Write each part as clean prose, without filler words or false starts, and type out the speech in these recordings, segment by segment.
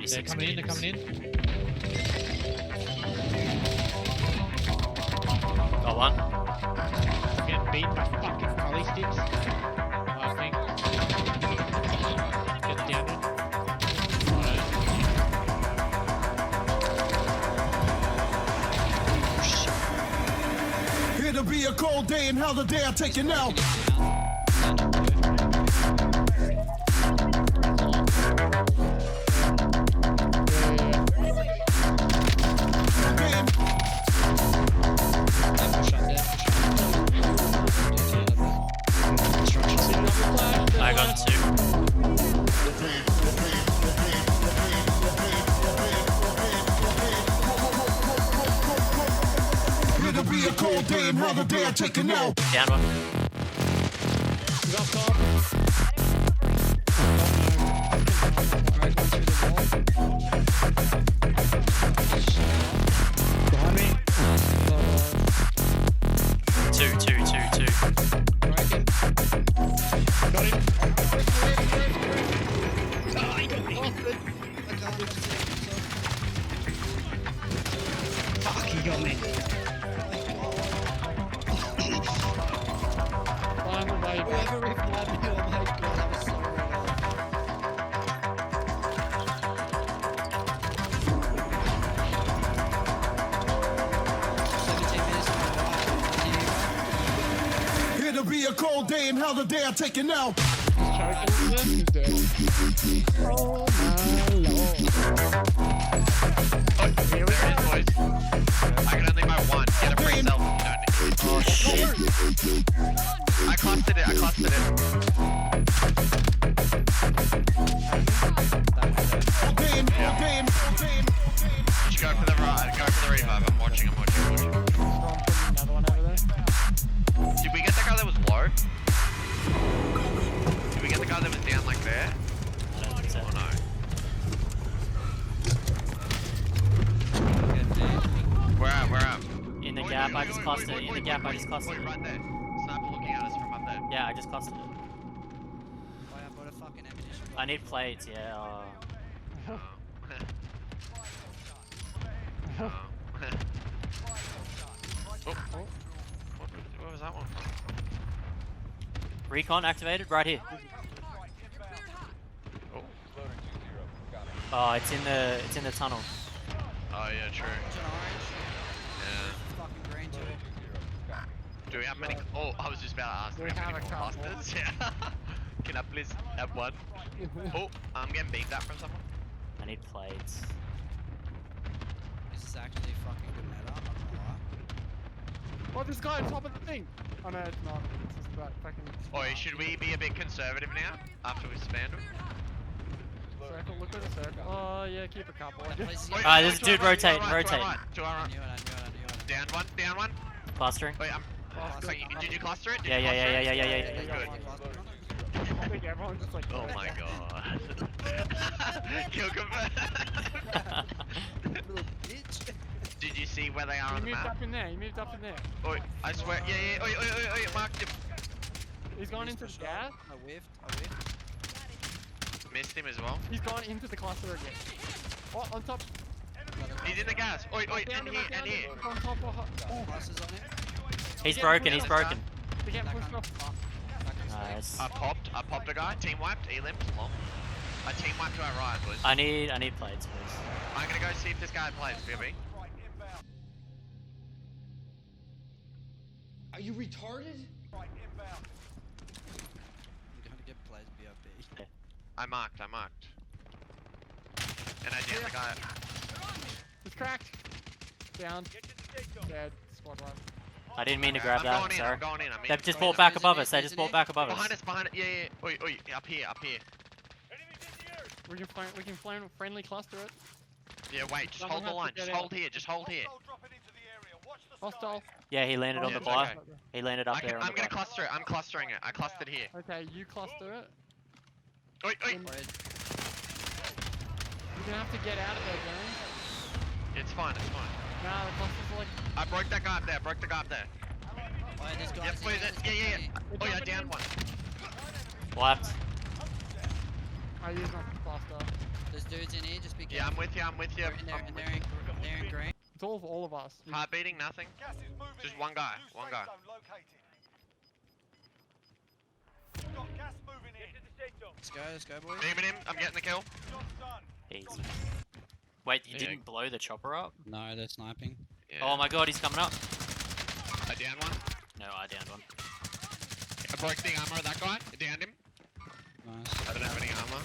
They're coming in, they're coming in. Got one. Getting beat by fucking collie sticks. I think. Get down one. It'll be a cold day and hell the day I take you now. I got two. It'll be a cold day and hell the day I take you now. Down one. Behind me. Two. Got him. Fuck, he got me. Flying away, Whoever revived me, oh my god, I was so ready. It'll be a cold day and hell the day I take you now. He's dead. Oh my lord. Oh, there it is, boys. I can only buy one. Get a free self. Oh shit. I clustered it. Just go for the right. Go for the revive. I'm watching. Another one over there. Did we get the guy that was low? Did we get the guy that was down like there? I don't think so. Oh no. Where at? In the gap, I just clustered it. In the gap, I just Oi, clustered it. right there. Sniper looking at us from up there. Yeah, I just clustered it. Why I bought a fucking ammunition box. I need plates, yeah. Oh. What was that one? Recon activated right here. Oh. Oh, it's in the tunnel. Oh yeah, true. It's an orange. Yeah. Fucking green too. Do we have many? Oh, I was just about to ask. Do we have many more clusters? Yeah. Can I please have one? Oh, I'm getting beamed up from someone. I need plates. This is actually fucking good meta, I'm not gonna lie. Oh, this guy on top of the thing. Oh no, it's not. It's just about fucking. Oh, should we be a bit conservative now after we spanned them? Circle, look at the circle. Oh yeah, keep a couple. I guess. Please, Alright, there's a To dude our right, rotating, to our right, rotating. To our I right. knew it. Down one. Clustering. Wait, did you cluster it? Did Yeah. you cluster it? Good. I think everyone's just like. Oh my god. Kill confirmed. Little bitch. Did you see where they are He on the moved map? up in there. He moved up in there. Oh, I swear. Yeah. Oh, marked him. He's gone into the gas. I whiffed. Missed him as well. He's gone into the cluster again. Oh, on top. He's in the gas. Oi, Down and him, here, down and him. here. On top of. Oh, Glasses on it. He's broken. He's broken. they're getting pushed off. Nice. I popped a guy. Team wiped. E-limbs long. I team wiped to our right, boys. I need plates, please. I'm gonna go see if this guy plays. BB. Are you retarded? I'm gonna get plays BRB. I marked. And I jammed the guy. He's cracked. Down. Dead. Squad one. I didn't mean to grab that. Sorry. I'm going in. They just bought back above us. They just bought back above us. Behind it. Yeah. Oi, up here. We can friendly cluster it. Yeah, wait, just Someone hold the has to line. get Just hold here. Hostile. Yeah, he landed on the it's bar. okay. He landed up there on I'm the gonna bar. cluster it. I'm clustering it. I clustered here. Okay, you cluster it. Oi. You're gonna have to get out of there, James. It's fine. Nah, the cluster's like. I broke that guy up there. Oh, this guy's Yep, in please. there, this Yeah. guy's in Oh, yeah, jumping down in. one. Wiped. I use my cluster. There's dudes in here, just be careful. Yeah, I'm with you. I'm with you. They're in there, and they're in green. It's all of us. Heart beating, nothing. Just one guy. One guy. Let's go, boys. Beaming him. I'm getting the kill. Easy. Wait, you Yeah. didn't blow the chopper up? No, they're sniping. Yeah. Oh my god, he's coming up. I downed one. No, I downed one. I broke the armor of that guy. I downed him. Nice. I don't have any armor.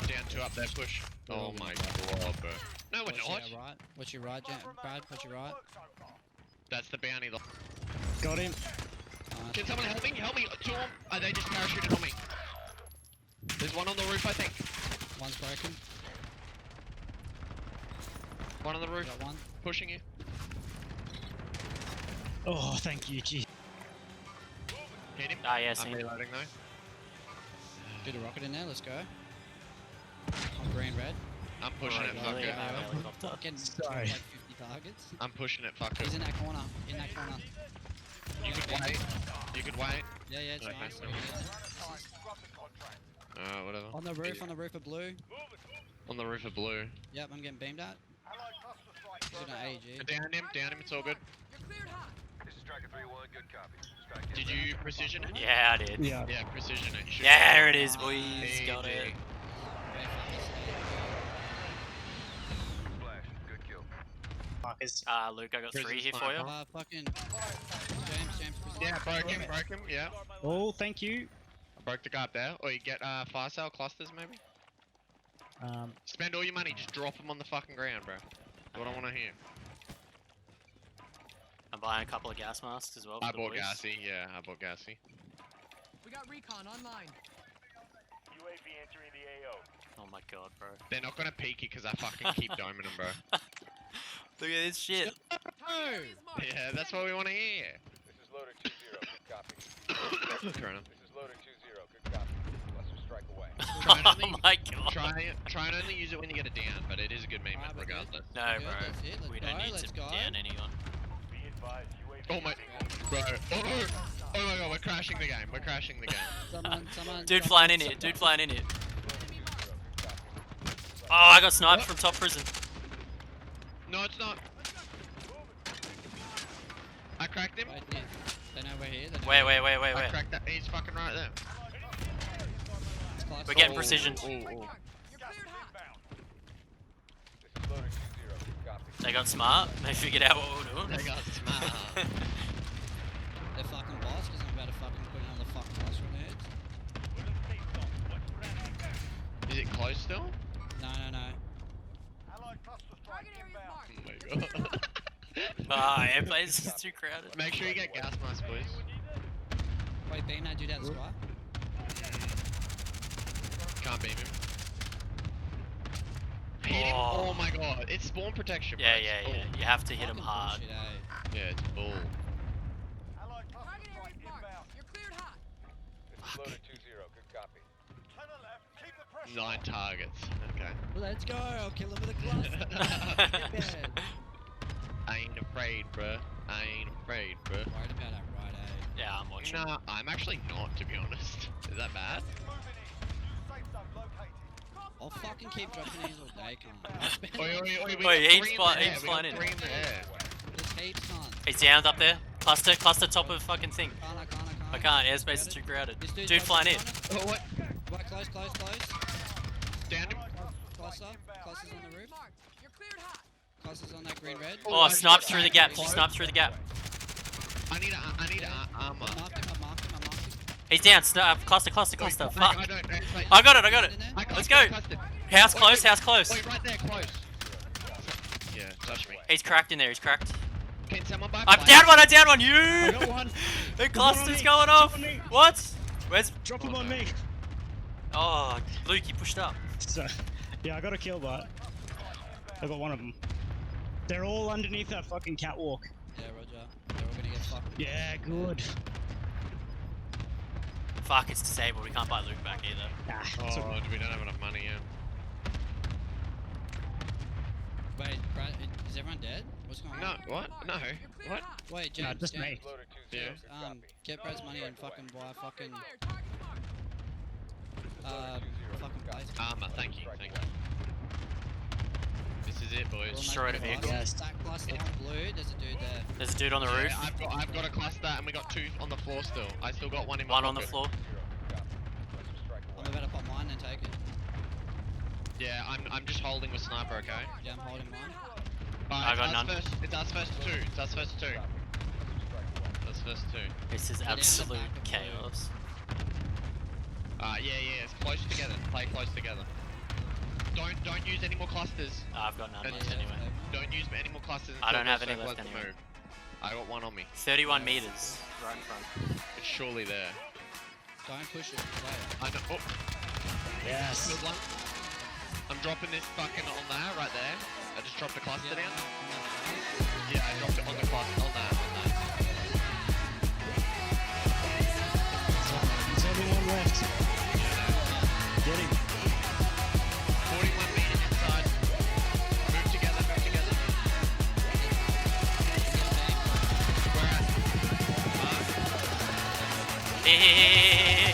Down two up there, push. Oh my god, bro. No, we're not. Right. What's your right, Brad? What's your right? That's the bounty. Got him. Nice. Can someone help me? Help me. Two of them. Oh, they just parachuted on me. There's one on the roof, I think. One's broken. One on the roof. Got one. Pushing you. Oh, thank you, gee. Hit him. Ah, yeah, I'm seen him. reloading though. Bit of rocket in there. Let's go. I'm green, red. I'm pushing it, Right, fucker. yeah, helicopter. Fucking Sorry. like 50 targets. I'm pushing it, fucker. He's in that corner. In that corner. You could wait. You could wait. Yeah, it's Okay. nice. Whatever. On the roof of blue. On the roof of blue. Yep, I'm getting beamed at. He's in an AG. Down him, it's all good. This is Striker 3-1, good copy. Strike Did you precision it? Yeah, I did. Yeah. Yeah, precision it. You should- Yeah, there it is, boys. Easy. Got it. Flash, good kill. Fuckers. Luke, I got 3 here for you. Fucking James. Yeah, broke him, yeah. Oh, thank you. I broke the guy up there. Or you get fire sale clusters maybe? Spend all your money, just drop them on the fucking ground, bro. That's what I want to hear. I'm buying a couple of gas masks as well. I for the bought boys. gassy, yeah, I bought gassy. We got recon online. UAV entering the AO. Oh my god, bro. They're not gonna peek you because I fucking keep doming them, bro. Look at this shit. Yeah, that's what we want to hear. This is loader 2-0, good copy. Corona. This is loader 2-0, good copy. Cluster strike away. Oh my god. Try and only use it when you get it down, but it is a good meme Alright, we're good. regardless. No, Good, bro. that's it, let's We don't go, need let's to go. down anyone. Be advised, UAV. Oh my, bro. Oh my god, we're crashing the game. We're crashing the game. Someone. Dude flying in here. Dude flying in here. Oh, I got sniped from top prison. No, it's not. I cracked him. Wait, yeah. They know we're here. Wait. I cracked that. He's fucking right there. It's close. We're getting Oh, precision. oh, oh. You're cleared hot. This is loader 2-0, good copy. They got smart. They figured out what we're doing. They got smart. They're fucking boss because I'm about to fucking put another fucking cluster on their heads. Is it close still? No. Target area marked. Oh my god. Ah, airplanes is too crowded. Make sure you get gas mask, please. Wait, beam that dude out the squad. Can't beam him. Hit him? Oh. Oh my god, it's spawn protection, bro. Yeah. It's You have to hit him Fucking hard. bullshit, eh? bull. Yeah, it's bull. Target area marked. You're cleared hot. This is loader 2-0, good copy. 9 targets. Okay. Let's go. I'll kill him with a cluster. I ain't afraid, bruh. I ain't afraid, bruh. Worried about that, right? Eh? Yeah, I'm watching. Nah, I'm actually not, to be honest. Is that bad? I'll fucking keep dropping these all day, cunt. Oi, we Oi, got he's 3 in the fly- air, he's we got flying in. 3 in the air. There's heaps, cunt. He's downed up there. Cluster top of fucking thing. I I can't. Airspace is too crowded. This dude's Dude flying in. Oh, what? Right, close. Down him. Cluster's Target on the area roof. marked. You're cleared hot. Cluster's on that green red. Oh, sniped through the gap. She sniped through the gap. I need armor. I marked him. He's down. Cluster. I Fuck. don't know. I got it. I Let's clustered, go. I clustered. House close. Wait, right there, close. Yeah, touch me. He's cracked in there. He's cracked. Can someone buy I'm fire? down one. I You. got one. The on cluster's me. going Drop off. on me. What? Where's? Drop him on me. Oh, Luke, you pushed up. So, yeah, I got a kill, but I got one of them. They're all underneath that fucking catwalk. Yeah, Roger. They're all gonna get fucked. Yeah, good. Fuck, it's disabled. We can't buy Luke back either. Nah, Oh, it's all good. we don't have enough money, yeah. Wait, Brad, is everyone dead? What's going No, on? what? No. You're cleared What? hot. Wait, Nah, James. just James, me. Loader 2-0, Yeah. good copy. Get Brad's money and fucking buy fucking Fire. Target marked. fucking place. Thank you, thank you. This is it, boys. Destroy the vehicle. Yes. Stack cluster on blue. There's a dude there. There's a dude on the roof. Yeah, I've got a cluster, and we got 2 on the floor still. I still got 1 in my One on the pocket. floor. I'm about to pop mine and take it. Yeah, I'm just holding with sniper, okay? Yeah, I'm holding mine. I got none. It's us first 2. It's us first 2. That's first 2. This is down the absolute back of blue. chaos. Yeah, it's close together. Play close together. Don't use any more clusters. I've got none And- left anyway. Don't use any more clusters. I don't until have those any circles left have anyway. moved. I got 1 on me. 31 meters. Right in front. It's surely there. Don't push it. Play it. I know. Oh, Yes. good one. I'm dropping this fucking on that right there. I just dropped a cluster down. Yeah, I dropped it on the cluster. On that. There's only one left. Get him. 41 meters inside. Move together. Where at? Here.